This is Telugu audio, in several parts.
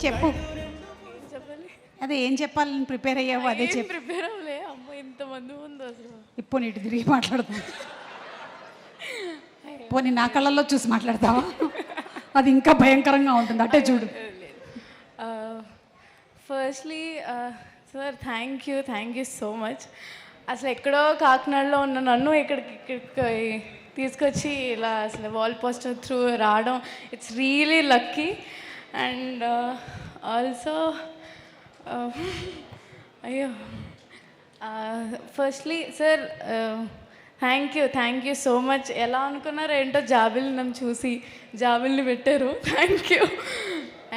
చెప్పు. చెప్పాలి. అదే ఏం చెప్పాలని ప్రిపేర్ అయ్యావు అదే చెప్పు. ప్రిపేర్ అవ్వలే. అమ్మ ఇంతమంది ఉంది అసలు. ఇప్పుడు ఇటు తిరిగి మాట్లాడతావు. పోనీ నా కళ్ళల్లో చూసి మాట్లాడతావా? అది ఇంకా భయంకరంగా ఉంటుంది. అటే చూడు. Firstly sir thank you so much. అసలు ఎక్కడో కాకినాడలో ఉన్న నన్ను ఇక్కడికి తీసుకొచ్చి ఇలా అసలు వాల్ పోస్టర్ త్రూ రావడం it's really lucky. And also అయ్యో firstly sir thank you so much. ఎలా అనుకున్నారో ఏంటో జాబిల్ని నన్ను చూసి జాబిల్ని పెట్టారు. Thank you.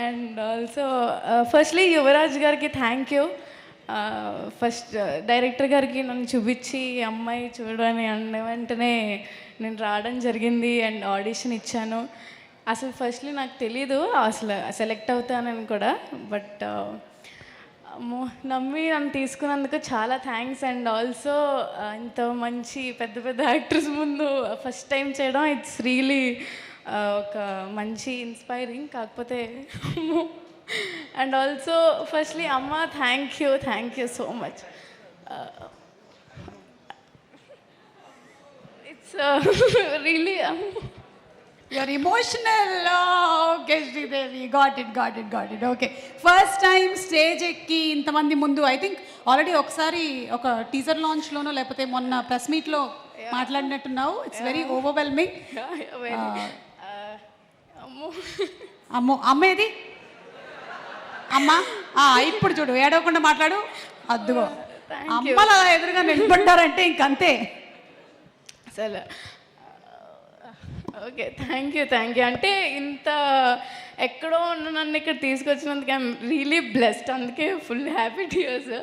And also firstly Yuvraj గారికి థ్యాంక్ యూ. ఫస్ట్ డైరెక్టర్ గారికి నన్ను చూపించి అమ్మాయి చూడని అన్న వెంటనే నేను రావడం జరిగింది అండ్ ఆడిషన్ ఇచ్చాను. అసలు ఫస్ట్లీ నాకు తెలీదు అసలు సెలెక్ట్ అవుతానని కూడా. బట్ నమ్మి నన్ను తీసుకున్నందుకు చాలా థ్యాంక్స్. అండ్ ఆల్సో ఇంత మంచి పెద్ద పెద్ద యాక్టర్స్ ముందు ఫస్ట్ టైం చేయడం ఇట్స్ రియలీ ఒక మంచి ఇన్స్పైరింగ్. కాకపోతే అండ్ ఆల్సో ఫస్ట్లీ అమ్మ thank you so much. It's really You're emotional. Okay, Sridevi. Got it. Okay. First time stage ఎక్కి ఇంతమంది ముందు ఐ థింక్ ఆల్రెడీ ఒకసారి ఒక టీజర్ లాంచ్లోనో లేకపోతే మొన్న ప్రెస్ మీట్లో మాట్లాడినట్టున్నావు. It's very overwhelming. అమ్మో అమ్మేది అమ్మా ఇప్పుడు చూడు ఏడవకుండా మాట్లాడు. అద్దుగో అమ్మలు అలా ఎదురుగా నిలబడ్డారంటే ఇంకంతే. అసలు ఓకే థ్యాంక్ యూ అంటే ఇంత ఎక్కడో ఉన్న నన్ను ఇక్కడ తీసుకొచ్చినందుకు ఐఎమ్ రియలీ బ్లెస్డ్. అందుకే full happy tears.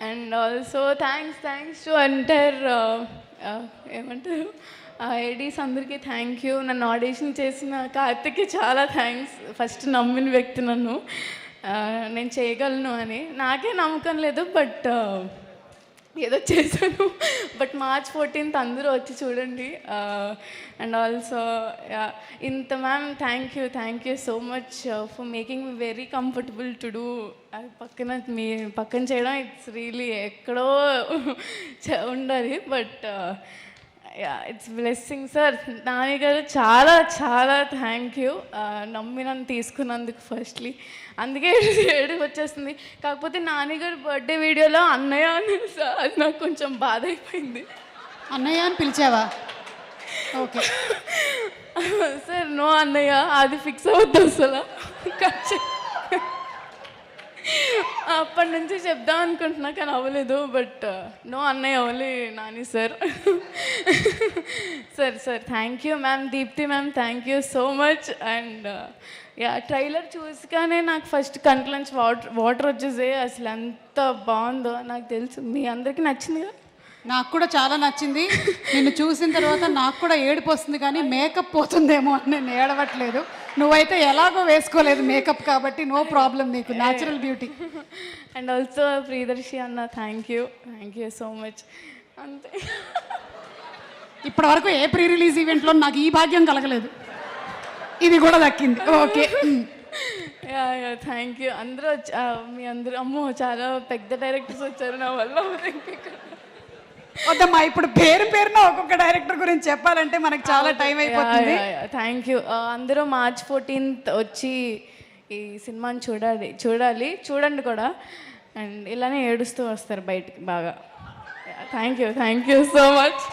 And also thanks to entire ఏమంటారు ఏడీస్ అందరికీ థ్యాంక్ యూ. నన్ను ఆడిషన్ చేసిన కార్తిక్కి చాలా థ్యాంక్స్. ఫస్ట్ నమ్మిన వ్యక్తి నన్ను నేను చేయగలను అని. నాకే నమ్మకం లేదు బట్ ఏదో చేశాను. బట్ March 14th అందరూ వచ్చి చూడండి. అండ్ ఆల్సో ఇంత ma'am thank you so much for making me very comfortable to do. మీ పక్కన చేయడం ఇట్స్ రియలీ ఎక్కడో ఉండాలి. But it's blessing sir. Nani garu చాలా థ్యాంక్ యూ. నమ్మి నన్ను తీసుకున్నందుకు ఫస్ట్లీ. అందుకే ఏడుపు వచ్చేస్తుంది. కాకపోతే నాన్నగారు బర్త్డే వీడియోలో అన్నయ్య అని సార్ అది నాకు కొంచెం బాధ అయిపోయింది. అన్నయ్య అని పిలిచావా? ఓకే సార్ నో అన్నయ్య అది ఫిక్స్ అవుద్ది అసలు. అప్పటి నుంచి చెప్దాం అనుకుంటున్నా కానీ అవ్వలేదు. బట్ నో అన్నయ్య only Nani sir. Sir thank you ma'am. Deepthi ma'am thank you so much. And trailer చూసిగానే నాకు ఫస్ట్ కంట్లోంచి వాటర్ వచ్చేసే. అసలు ఎంత బాగుందో నాకు తెలుసు. మీ అందరికీ నచ్చిందిగా? నాకు కూడా చాలా నచ్చింది. నిన్ను చూసిన తర్వాత నాకు కూడా ఏడుపు వస్తుంది కానీ మేకప్ పోతుందేమో అని నేను ఏడవట్లేదు. నువ్వైతే ఎలాగో వేసుకోలేదు మేకప్ కాబట్టి నో ప్రాబ్లం, నీకు natural beauty. And also Priyadarshi అన్న థ్యాంక్ యూ సో మచ్. అంతే. ఇప్పటి వరకు ఏ ప్రీ రిలీజ్ ఈవెంట్లో నాకు ఈ భాగ్యం కలగలేదు, ఇది కూడా దక్కింది. Okay thank you. అందరూ మీ అందరూ అమ్మో చాలా పెద్ద డైరెక్టర్స్ వచ్చారు నా వల్ల. వద్దమ్మా ఇప్పుడు పేరున ఒక్కొక్క డైరెక్టర్ గురించి చెప్పాలంటే మనకు చాలా టైం అయిపోతుంది. Thank you. అందరూ March 14th వచ్చి ఈ సినిమాని చూడండి కూడా. అండ్ ఇలానే ఏడుస్తూ వస్తారు బయటికి బాగా. Thank you so much.